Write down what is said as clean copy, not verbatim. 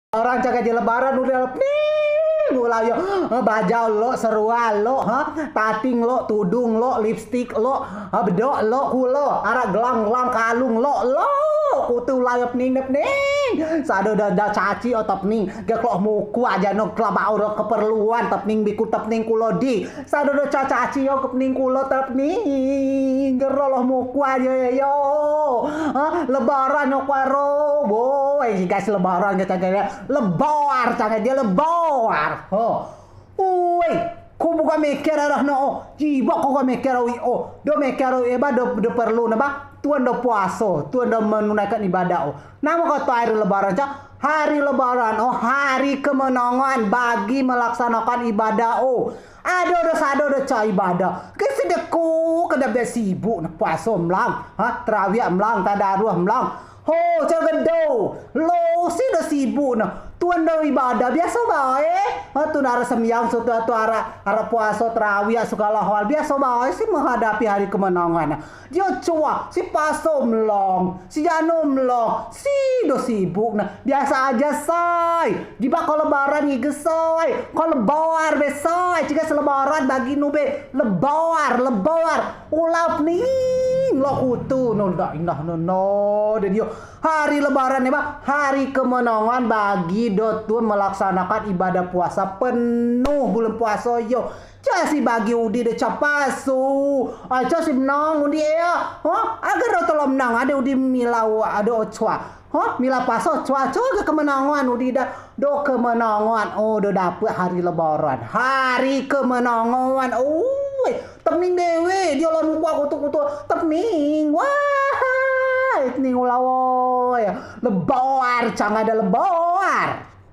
Orang cakap je lebaran udah nih ulah yo bajau lo serual lo tating lo tudung lo lipstick lo bedok lo kulo arak gelang kalung lo kutu layap ning sado da caci otop ning ge klok muku aja no klaba ora keperluan tep ning biku tep ning kulo di sado da caci yo kep ning kulo tep ning geroloh muku aja yo lebaran yo kwaro boy guys lebaran kita lebar canggih dia lebar woi ku buka mikir arah no jiba ku mikir do mikir do perlu napa tuan do puasa tuan do menunaikan ibadah nama kata hari lebaran hari lebaran hari kemenangan bagi melaksanakan ibadah sado ibadah kesedeku kada sibuk na puasa melang terawih melang tadarus melang jangan do lo si do sibuk na tuan do ibadah biasa bae tu nara semyang tu ara puasa terawih segala hal biasa bae si menghadapi hari kemenangan dia cua si paso melong si jano melong si do sibuk na biasa aja say di bakal lebaran ige say kalau lebar besay jika selebaran bagi nube lebar ulap nih lo kutu no dak indah no dia hari lebaran nih hari kemenangan bagi tuan melaksanakan ibadah puasa penuh bulan puasa yo si bagi udi de capasu aja si menang udi ya agar do tolong menang ada udi milau ada ocwa mila paso cua ke kemenangan udi do kemenangan do dapet hari lebaran hari kemenangan tening dewe dia lo lupa kutu tening wah ning ulawoy lebar canggih ada lebar